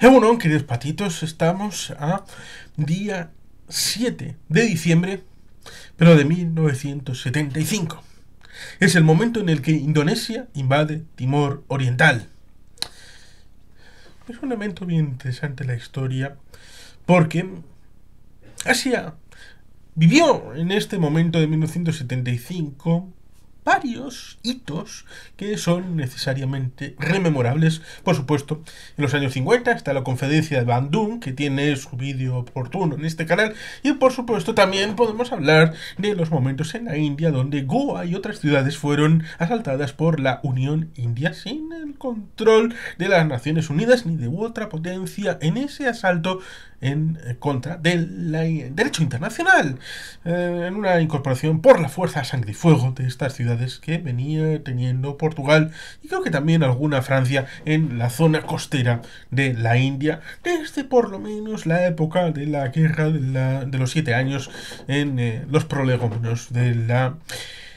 Bueno, queridos patitos, estamos a día 7 de diciembre, pero de 1975. Es el momento en el que Indonesia invade Timor Oriental. Es un evento bien interesante en la historia, porque Asia vivió en este momento de 1975 varios hitos que son necesariamente rememorables. Por supuesto, en los años 50 está la conferencia de Bandung, que tiene su vídeo oportuno en este canal, y por supuesto también podemos hablar de los momentos en la India donde Goa y otras ciudades fueron asaltadas por la Unión India sin el control de las Naciones Unidas ni de otra potencia en ese asalto en contra del derecho internacional, en una incorporación por la fuerza a sangre y fuego de estas ciudades que venía teniendo Portugal y creo que también alguna Francia en la zona costera de la India desde por lo menos la época de la guerra de los 7 años en los prolegómenos de la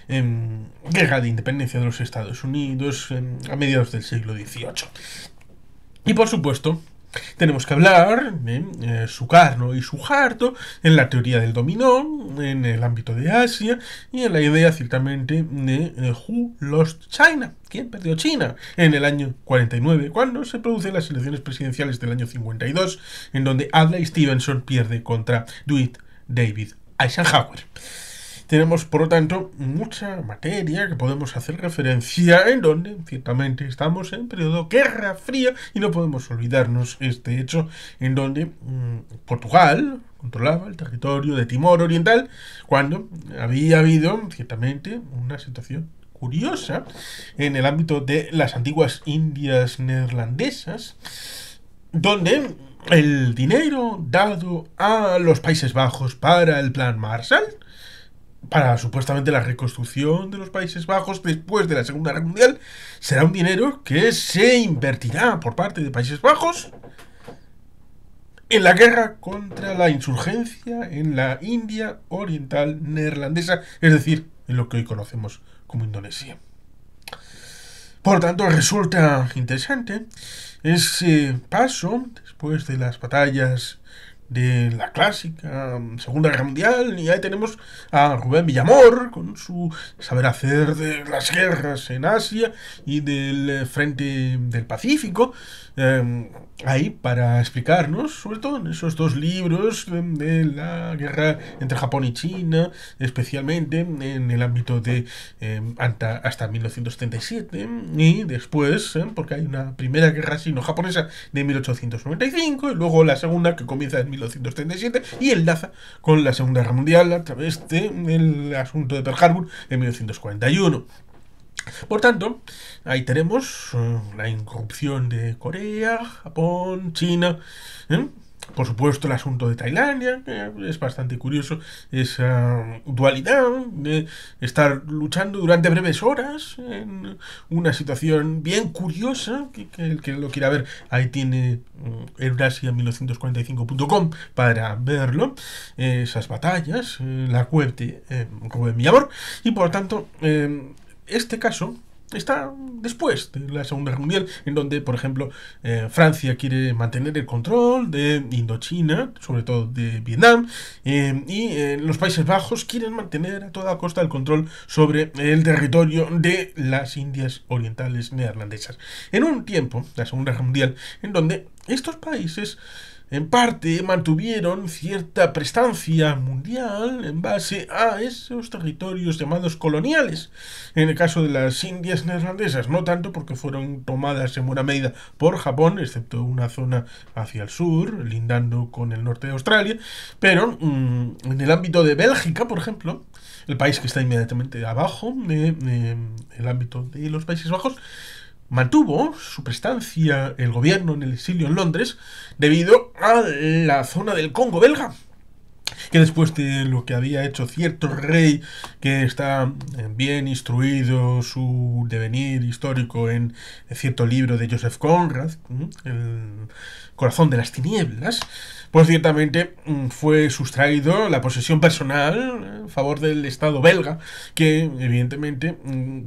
guerra de independencia de los Estados Unidos a mediados del siglo XVIII. Y por supuesto tenemos que hablar de Sukarno y Suharto en la teoría del dominó, en el ámbito de Asia y en la idea ciertamente de Who Lost China, ¿quién perdió China? En el año 49, cuando se producen las elecciones presidenciales del año 52, en donde Adlai Stevenson pierde contra Dwight David Eisenhower. Tenemos, por lo tanto, mucha materia que podemos hacer referencia en donde, ciertamente, estamos en periodo Guerra Fría y no podemos olvidarnos este hecho en donde Portugal controlaba el territorio de Timor Oriental cuando había habido, ciertamente, una situación curiosa en el ámbito de las antiguas Indias neerlandesas, donde el dinero dado a los Países Bajos para el Plan Marshall, para supuestamente la reconstrucción de los Países Bajos después de la Segunda Guerra Mundial, será un dinero que se invertirá por parte de Países Bajos en la guerra contra la insurgencia en la India Oriental neerlandesa, es decir, en lo que hoy conocemos como Indonesia. Por lo tanto, resulta interesante ese paso después de las batallas de la clásica Segunda Guerra Mundial, y ahí tenemos a Rubén Villamor con su saber hacer de las guerras en Asia y del frente del Pacífico, ahí para explicarnos, sobre todo en esos dos libros de la guerra entre Japón y China, especialmente en el ámbito de hasta 1977 y después, porque hay una primera guerra sino-japonesa de 1895 y luego la segunda que comienza en 1937 y enlaza con la Segunda Guerra Mundial a través del asunto de Pearl Harbor en 1941. Por tanto, ahí tenemos la irrupción de Corea, Japón, China, por supuesto el asunto de Tailandia, que es bastante curioso, esa dualidad de estar luchando durante breves horas en una situación bien curiosa, que el que lo quiera ver, ahí tiene Eurasia1945.com para verlo, esas batallas, la web de Rubén Villamor, y por lo tanto este caso está después de la Segunda Guerra Mundial, en donde, por ejemplo, Francia quiere mantener el control de Indochina, sobre todo de Vietnam, y los Países Bajos quieren mantener a toda costa el control sobre el territorio de las Indias Orientales neerlandesas. En un tiempo, la Segunda Guerra Mundial, en donde estos países en parte mantuvieron cierta prestancia mundial en base a esos territorios llamados coloniales. En el caso de las Indias neerlandesas, no tanto porque fueron tomadas en buena medida por Japón, excepto una zona hacia el sur, lindando con el norte de Australia, pero en el ámbito de Bélgica, por ejemplo, el país que está inmediatamente abajo el ámbito de los Países Bajos, mantuvo su prestancia el gobierno en el exilio en Londres debido a la zona del Congo belga, que después de lo que había hecho cierto rey que está bien instruido su devenir histórico en cierto libro de Joseph Conrad, El corazón de las tinieblas, pues ciertamente fue sustraído la posesión personal en favor del Estado belga, que evidentemente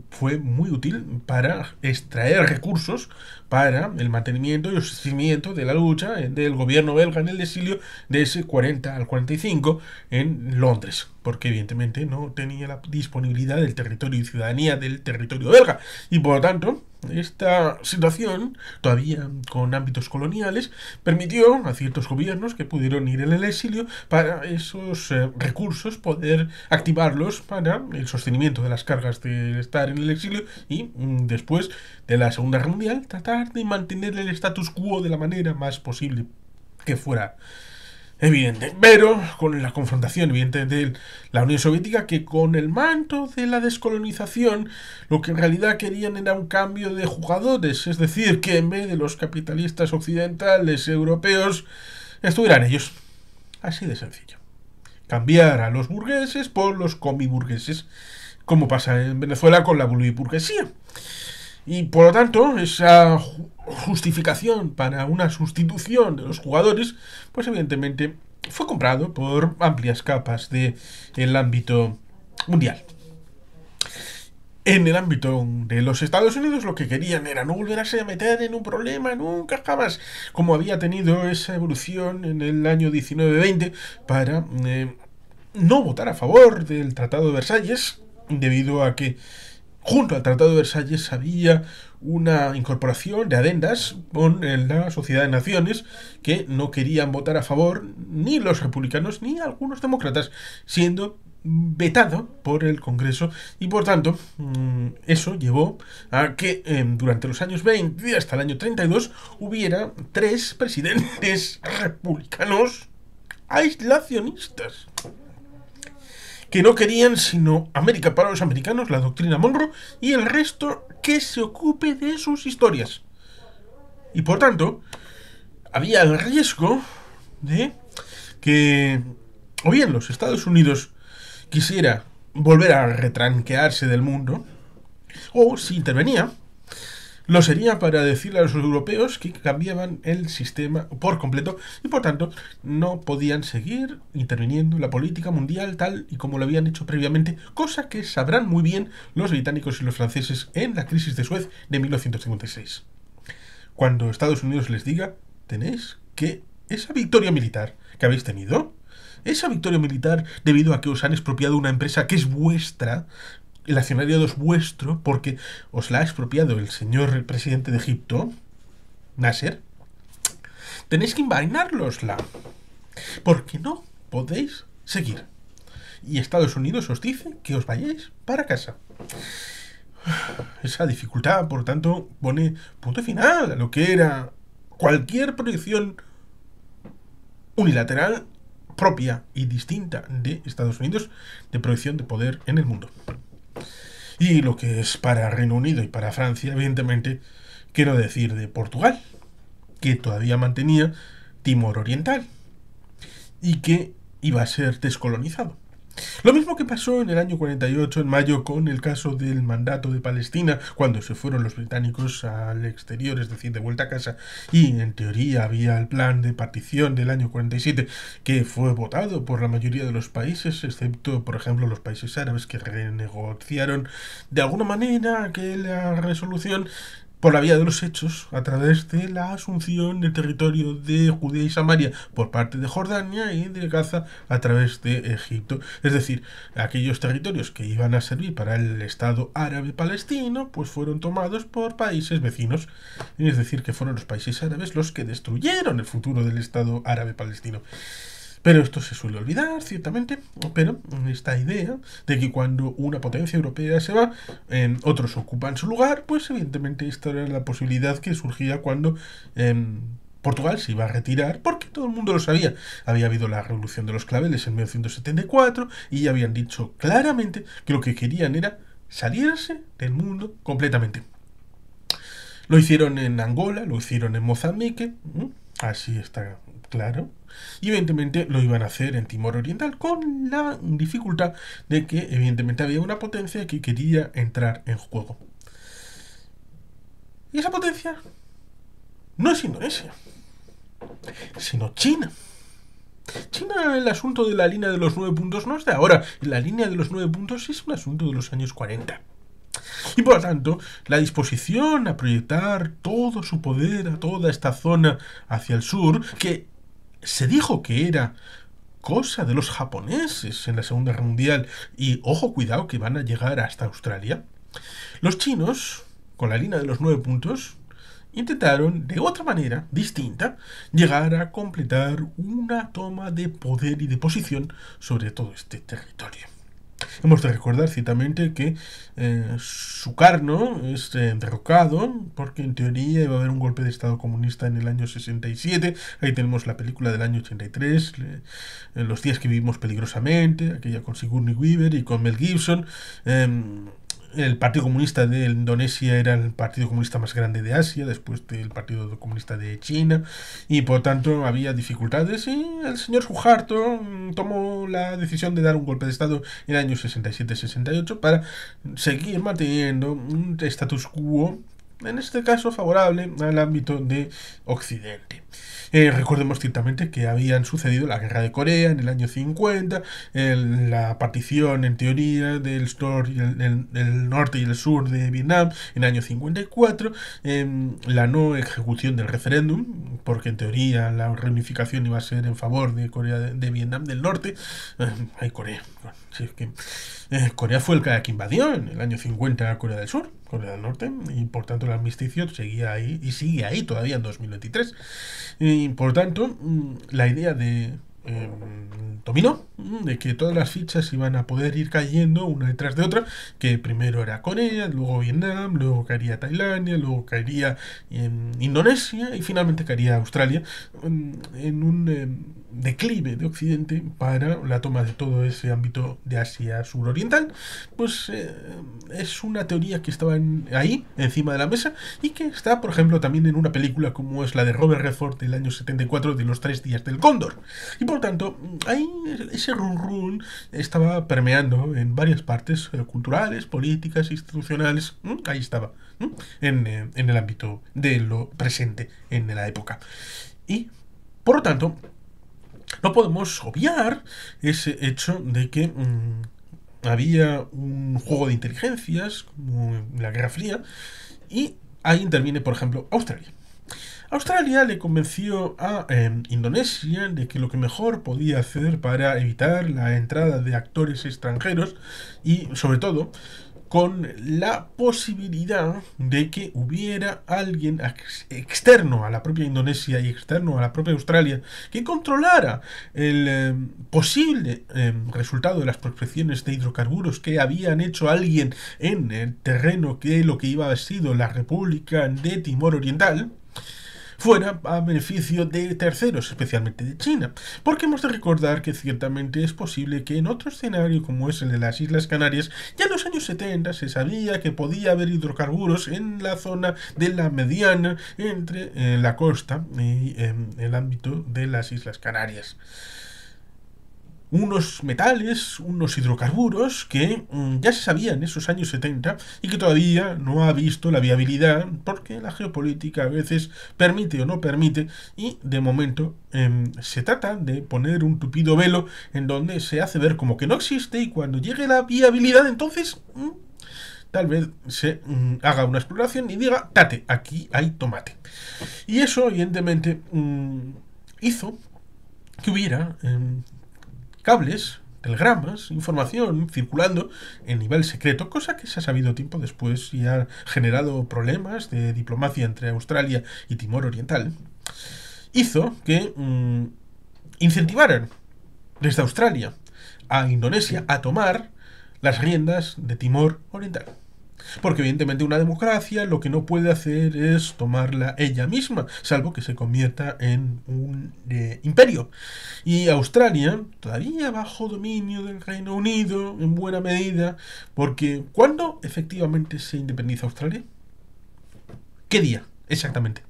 fue muy útil para extraer recursos para el mantenimiento y el sostenimiento de la lucha del gobierno belga en el exilio de ese 40 al 45 en Londres, porque evidentemente no tenía la disponibilidad del territorio y ciudadanía del territorio belga, y por lo tanto esta situación, todavía con ámbitos coloniales, permitió a ciertos gobiernos que pudieron ir en el exilio para esos recursos poder activarlos para el sostenimiento de las cargas de estar en el exilio y después de la Segunda Guerra Mundial tratar de mantener el status quo de la manera más posible que fuera evidente, pero con la confrontación evidente de la Unión Soviética, que con el manto de la descolonización lo que en realidad querían era un cambio de jugadores, es decir, que en vez de los capitalistas occidentales europeos estuvieran ellos, así de sencillo, cambiar a los burgueses por los comiburgueses, como pasa en Venezuela con la burguesía. Y por lo tanto, esa justificación para una sustitución de los jugadores, pues evidentemente fue comprado por amplias capas del ámbito mundial. En el ámbito de los Estados Unidos lo que querían era no volverse a meter en un problema nunca jamás, como había tenido esa evolución en el año 19-20 para no votar a favor del Tratado de Versalles, debido a que junto al Tratado de Versalles había una incorporación de adendas con la Sociedad de Naciones que no querían votar a favor ni los republicanos ni algunos demócratas, siendo vetado por el Congreso, y por tanto eso llevó a que durante los años 20 y hasta el año 32 hubiera 3 presidentes republicanos aislacionistas que no querían sino América para los americanos, la doctrina Monroe, y el resto que se ocupe de sus historias. Y por tanto, había el riesgo de que o bien los Estados Unidos quisiera volver a retranquearse del mundo, o si intervenía, lo sería para decirle a los europeos que cambiaban el sistema por completo y por tanto no podían seguir interviniendo en la política mundial tal y como lo habían hecho previamente, cosa que sabrán muy bien los británicos y los franceses en la crisis de Suez de 1956. Cuando Estados Unidos les diga, tenéis que esa victoria militar que habéis tenido, esa victoria militar debido a que os han expropiado una empresa que es vuestra, el accionariado es vuestro porque os la ha expropiado el señor presidente de Egipto, Nasser, tenéis que envainárlosla, porque no podéis seguir. Y Estados Unidos os dice que os vayáis para casa. Esa dificultad, por tanto, pone punto final a lo que era cualquier proyección unilateral propia y distinta de Estados Unidos de proyección de poder en el mundo. Y lo que es para Reino Unido y para Francia, evidentemente, quiero decir de Portugal, que todavía mantenía Timor Oriental y que iba a ser descolonizado. Lo mismo que pasó en el año 48, en mayo, con el caso del mandato de Palestina, cuando se fueron los británicos al exterior, es decir, de vuelta a casa, y en teoría había el plan de partición del año 47, que fue votado por la mayoría de los países, excepto, por ejemplo, los países árabes, que renegociaron de alguna manera aquella resolución por la vía de los hechos, a través de la asunción del territorio de Judea y Samaria por parte de Jordania y de Gaza a través de Egipto. Es decir, aquellos territorios que iban a servir para el Estado árabe palestino, pues fueron tomados por países vecinos. Es decir, que fueron los países árabes los que destruyeron el futuro del Estado árabe palestino. Pero esto se suele olvidar, ciertamente, pero esta idea de que cuando una potencia europea se va, otros ocupan su lugar, pues evidentemente esta era la posibilidad que surgía cuando Portugal se iba a retirar, porque todo el mundo lo sabía. Había habido la Revolución de los Claveles en 1974 y ya habían dicho claramente que lo que querían era salirse del mundo completamente. Lo hicieron en Angola, lo hicieron en Mozambique, así está claro. Y evidentemente lo iban a hacer en Timor Oriental, con la dificultad de que evidentemente había una potencia que quería entrar en juego. Y esa potencia no es Indonesia, sino China. China, el asunto de la línea de los 9 puntos no es de ahora. La línea de los 9 puntos es un asunto de los años 40. Y por lo tanto, la disposición a proyectar todo su poder a toda esta zona hacia el sur, que se dijo que era cosa de los japoneses en la Segunda Guerra Mundial, y ojo, cuidado que van a llegar hasta Australia, los chinos, con la línea de los 9 puntos, intentaron, de otra manera, distinta, llegar a completar una toma de poder y de posición sobre todo este territorio. Hemos de recordar ciertamente que Sukarno es derrocado porque en teoría iba a haber un golpe de estado comunista en el año 67. Ahí tenemos la película del año 83, Los días que vivimos peligrosamente, aquella con Sigourney Weaver y con Mel Gibson. El Partido Comunista de Indonesia era el partido comunista más grande de Asia, después del Partido Comunista de China, y por tanto había dificultades, y el señor Suharto tomó la decisión de dar un golpe de estado en el año 67-68 para seguir manteniendo un status quo, en este caso favorable al ámbito de Occidente. Recordemos ciertamente que habían sucedido la guerra de Corea en el año 50, la partición en teoría del norte y el sur de Vietnam en el año 54, la no ejecución del referéndum, porque en teoría la reunificación iba a ser en favor de Corea de Vietnam del Norte. Ay, Corea. Sí, es que Corea fue el que invadió en el año 50 a Corea del Sur, Corea del Norte, y por tanto el armisticio seguía ahí y sigue ahí todavía en 2023. Y por tanto, la idea de dominó, de que todas las fichas iban a poder ir cayendo una detrás de otra, que primero era Corea, luego Vietnam, luego caería Tailandia, luego caería Indonesia y finalmente caería Australia, en un declive de Occidente para la toma de todo ese ámbito de Asia suroriental. Pues es una teoría que estaba ahí, encima de la mesa, y que está, por ejemplo, también en una película como es la de Robert Redford del año 74 de Los 3 días del Cóndor. Y por tanto, ahí ese run estaba permeando en varias partes culturales, políticas, institucionales. Ahí estaba, en el ámbito de lo presente en la época. Y, por lo tanto, no podemos obviar ese hecho de que había un juego de inteligencias, como en la Guerra Fría, y ahí interviene, por ejemplo, Australia. Australia le convenció a Indonesia de que lo que mejor podía hacer para evitar la entrada de actores extranjeros y, sobre todo, con la posibilidad de que hubiera alguien externo a la propia Indonesia y externo a la propia Australia que controlara el posible resultado de las prospecciones de hidrocarburos que habían hecho alguien en el terreno que lo que iba a haber sido la República de Timor Oriental, fuera a beneficio de terceros, especialmente de China, porque hemos de recordar que ciertamente es posible que en otro escenario como es el de las Islas Canarias, ya en los años 70 se sabía que podía haber hidrocarburos en la zona de la mediana entre la costa y el ámbito de las Islas Canarias. Unos metales, unos hidrocarburos que ya se sabía en esos años 70 y que todavía no ha visto la viabilidad porque la geopolítica a veces permite o no permite, y de momento se trata de poner un tupido velo en donde se hace ver como que no existe, y cuando llegue la viabilidad entonces tal vez se haga una exploración y diga, tate, aquí hay tomate. Y eso evidentemente hizo que hubiera cables, telegramas, información circulando en nivel secreto, cosa que se ha sabido tiempo después y ha generado problemas de diplomacia entre Australia y Timor Oriental. Hizo que incentivaran desde Australia a Indonesia a tomar las riendas de Timor Oriental. Porque evidentemente una democracia lo que no puede hacer es tomarla ella misma, salvo que se convierta en un imperio. Y Australia, todavía bajo dominio del Reino Unido, en buena medida, porque ¿cuándo efectivamente se independiza Australia? ¿Qué día exactamente?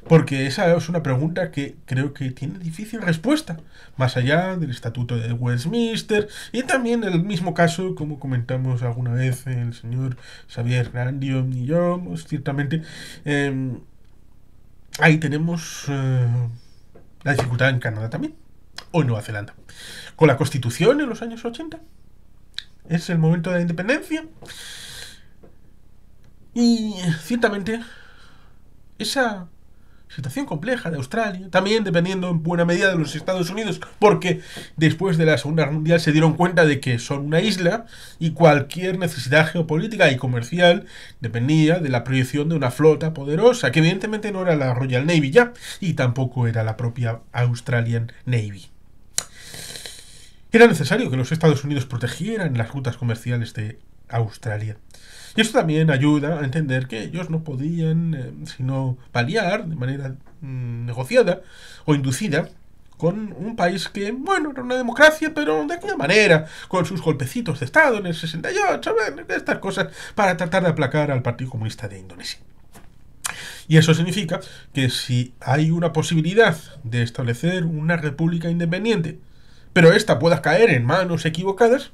Porque esa es una pregunta que creo que tiene difícil respuesta, más allá del Estatuto de Westminster, y también el mismo caso, como comentamos alguna vez el señor Xavier Grandion y yo, pues, ciertamente ahí tenemos la dificultad en Canadá también, o en Nueva Zelanda. Con la Constitución en los años 80, ¿es el momento de la independencia? Y ciertamente esa situación compleja de Australia, también dependiendo en buena medida de los Estados Unidos, porque después de la Segunda Guerra Mundial se dieron cuenta de que son una isla y cualquier necesidad geopolítica y comercial dependía de la proyección de una flota poderosa, que evidentemente no era la Royal Navy ya, y tampoco era la propia Australian Navy. Era necesario que los Estados Unidos protegieran las rutas comerciales de Australia. Y esto también ayuda a entender que ellos no podían sino paliar de manera negociada o inducida con un país que, bueno, era una democracia, pero de aquella manera, con sus golpecitos de Estado en el 68, estas cosas, para tratar de aplacar al Partido Comunista de Indonesia. Y eso significa que si hay una posibilidad de establecer una república independiente, pero esta pueda caer en manos equivocadas,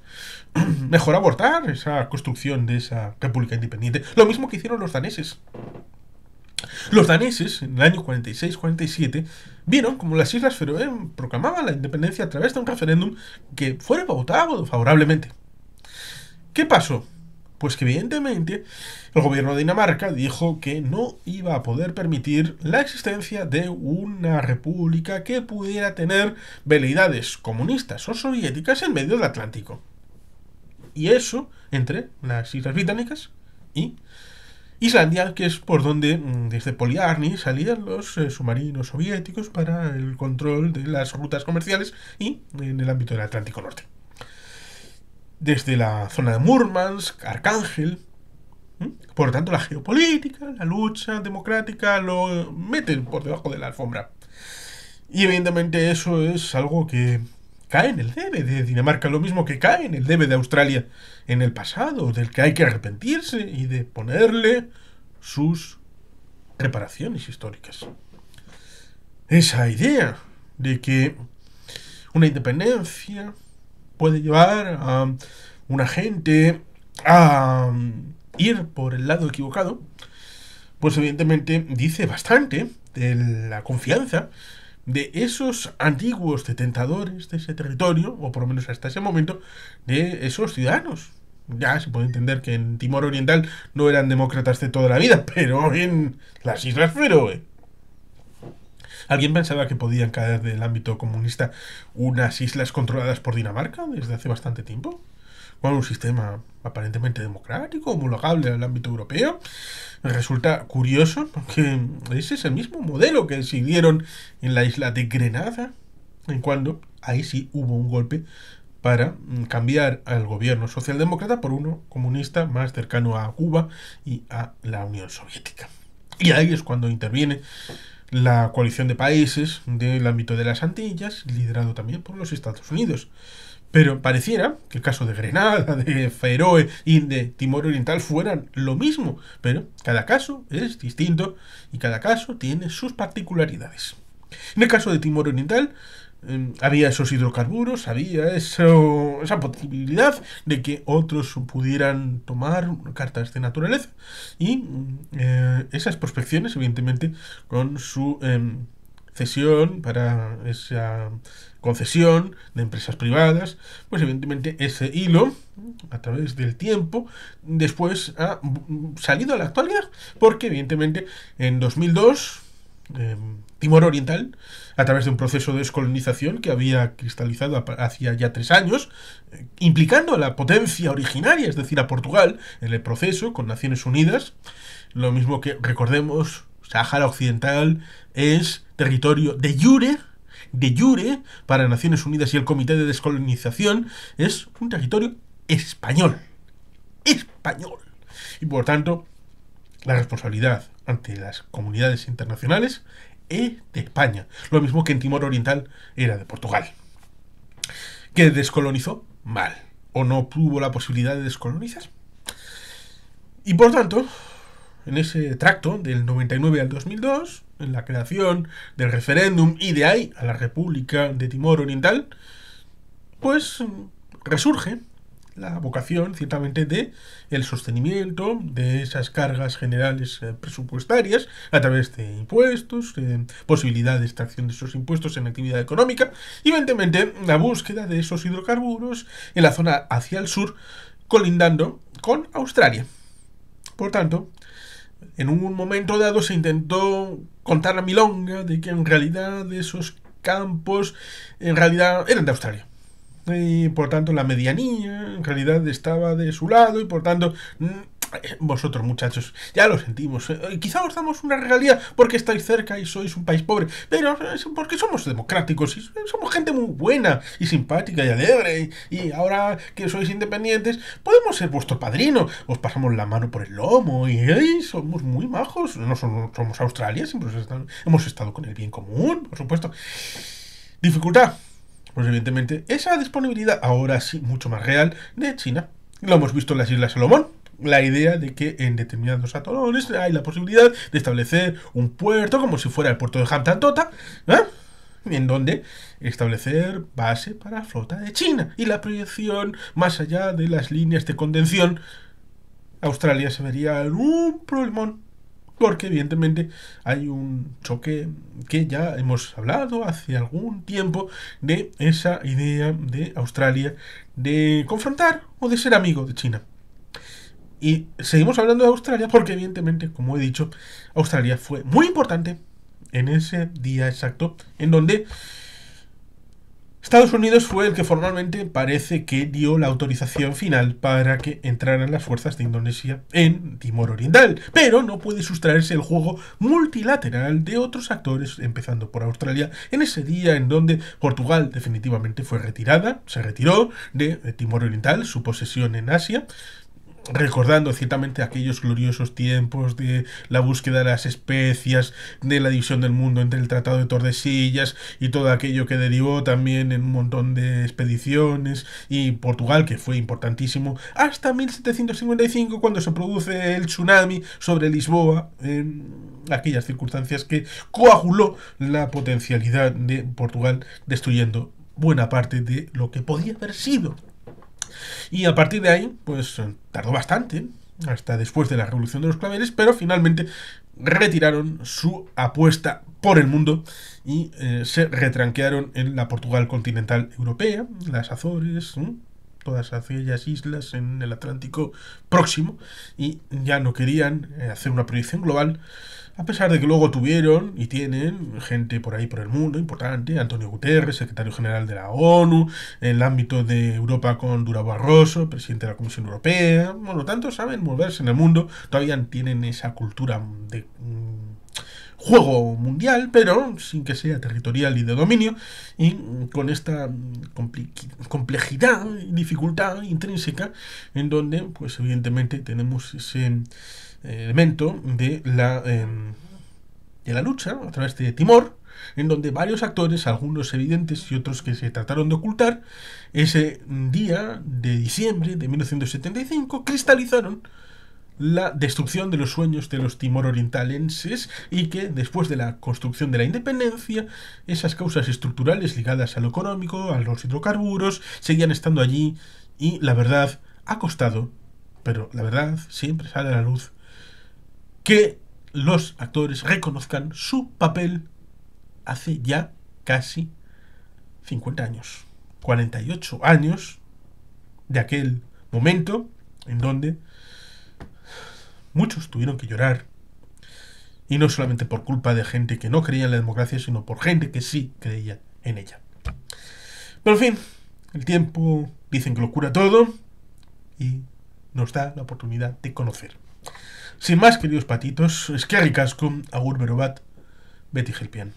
mejor abortar esa construcción de esa república independiente. Lo mismo que hicieron los daneses. Los daneses, en el año 46-47, vieron como las Islas Feroe proclamaban la independencia a través de un referéndum que fuera votado favorablemente. ¿Qué pasó? Pues que evidentemente el gobierno de Dinamarca dijo que no iba a poder permitir la existencia de una república que pudiera tener veleidades comunistas o soviéticas en medio del Atlántico. Y eso entre las Islas Británicas y Islandia, que es por donde desde Poliarny salían los submarinos soviéticos para el control de las rutas comerciales y en el ámbito del Atlántico Norte. Desde la zona de Murmansk, Arcángel. Por lo tanto, la geopolítica, la lucha democrática lo meten por debajo de la alfombra. Y evidentemente eso es algo que cae en el debe de Dinamarca, lo mismo que cae en el debe de Australia en el pasado, del que hay que arrepentirse y de ponerle sus reparaciones históricas. Esa idea de que una independencia puede llevar a una gente a ir por el lado equivocado, pues evidentemente dice bastante de la confianza de esos antiguos detentadores de ese territorio, o por lo menos hasta ese momento, de esos ciudadanos. Ya se puede entender que en Timor Oriental no eran demócratas de toda la vida, pero en las Islas Feroe. ¿Alguien pensaba que podían caer del ámbito comunista unas islas controladas por Dinamarca desde hace bastante tiempo? Con un sistema aparentemente democrático, homologable al ámbito europeo. Resulta curioso porque ese es el mismo modelo que siguieron en la isla de Grenada, en cuando ahí sí hubo un golpe para cambiar al gobierno socialdemócrata por uno comunista más cercano a Cuba y a la Unión Soviética. Y ahí es cuando interviene la coalición de países del ámbito de las Antillas, liderado también por los Estados Unidos. Pero pareciera que el caso de Grenada, de Feroe y de Timor Oriental fueran lo mismo, pero cada caso es distinto y cada caso tiene sus particularidades. En el caso de Timor Oriental, había esos hidrocarburos, había esa posibilidad de que otros pudieran tomar cartas de naturaleza y esas prospecciones, evidentemente, con su cesión para esa concesión de empresas privadas, pues evidentemente ese hilo, a través del tiempo, después ha salido a la actualidad, porque evidentemente en 2002 Timor Oriental, a través de un proceso de descolonización que había cristalizado hacía ya 3 años, implicando a la potencia originaria, es decir, a Portugal, en el proceso con Naciones Unidas, lo mismo que, recordemos, Sáhara Occidental es territorio de jure para Naciones Unidas y el Comité de Descolonización, es un territorio español. Y por tanto, la responsabilidad ante las comunidades internacionales es de España. Lo mismo que en Timor Oriental era de Portugal. ¿Que descolonizó? Mal. ¿O no tuvo la posibilidad de descolonizar? Y por tanto, en ese tracto del 99 al 2002, en la creación del referéndum y de ahí a la República de Timor Oriental, pues resurge la vocación, ciertamente, de el sostenimiento de esas cargas generales presupuestarias a través de impuestos, posibilidad de extracción de esos impuestos en actividad económica y, evidentemente, la búsqueda de esos hidrocarburos en la zona hacia el sur, colindando con Australia. Por tanto, en un momento dado se intentó contar la milonga de que en realidad esos campos en realidad eran de Australia. Y por tanto la medianía en realidad estaba de su lado y por tanto vosotros muchachos, ya lo sentimos, quizá os damos una regalía porque estáis cerca y sois un país pobre, pero es porque somos democráticos y somos gente muy buena y simpática y alegre y ahora que sois independientes podemos ser vuestro padrino, os pasamos la mano por el lomo y somos muy majos, no somos Australia, siempre hemos estado con el bien común, por supuesto. Dificultad, pues evidentemente esa disponibilidad ahora sí mucho más real de China. Lo hemos visto en las Islas Salomón. La idea de que en determinados atolones hay la posibilidad de establecer un puerto como si fuera el puerto de Hampton Tota, en donde establecer base para la flota de China y la proyección más allá de las líneas de contención. Australia se vería en un problemón porque evidentemente hay un choque que ya hemos hablado hace algún tiempo de esa idea de Australia de confrontar o de ser amigo de China. Y seguimos hablando de Australia porque evidentemente, como he dicho, Australia fue muy importante en ese día exacto en donde Estados Unidos fue el que formalmente parece que dio la autorización final para que entraran las fuerzas de Indonesia en Timor Oriental, pero no puede sustraerse el juego multilateral de otros actores, empezando por Australia, en ese día en donde Portugal definitivamente fue se retiró de Timor Oriental, su posesión en Asia, recordando ciertamente aquellos gloriosos tiempos de la búsqueda de las especias, de la división del mundo entre el Tratado de Tordesillas y todo aquello que derivó también en un montón de expediciones, y Portugal, que fue importantísimo, hasta 1755 cuando se produce el tsunami sobre Lisboa, en aquellas circunstancias que coaguló la potencialidad de Portugal, destruyendo buena parte de lo que podía haber sido. Y a partir de ahí, pues tardó bastante, hasta después de la Revolución de los Claveles, pero finalmente retiraron su apuesta por el mundo y se retranquearon en la Portugal continental europea, las Azores, todas aquellas islas en el Atlántico próximo, y ya no querían hacer una proyección global, a pesar de que luego tuvieron y tienen gente por ahí por el mundo importante, Antonio Guterres, secretario general de la ONU, en el ámbito de Europa con Durão Barroso, presidente de la Comisión Europea. Bueno, tanto saben moverse en el mundo, todavía tienen esa cultura de juego mundial, pero sin que sea territorial y de dominio, y con esta complejidad y dificultad intrínseca, en donde, pues evidentemente, tenemos ese elemento de la lucha a través de Timor, en donde varios actores, algunos evidentes y otros que se trataron de ocultar, ese día de diciembre de 1975 cristalizaron la destrucción de los sueños de los timor-orientalenses, y que después de la construcción de la independencia, esas causas estructurales ligadas a lo económico, a los hidrocarburos, seguían estando allí, y la verdad ha costado, pero la verdad siempre sale a la luz, que los actores reconozcan su papel hace ya casi 50 años, 48 años de aquel momento en donde muchos tuvieron que llorar, y no solamente por culpa de gente que no creía en la democracia, sino por gente que sí creía en ella. Pero en fin, el tiempo dicen que lo cura todo y nos da la oportunidad de conocer. Sin más, queridos patitos, eskerrik asko, agur bero bat, beti gelpian.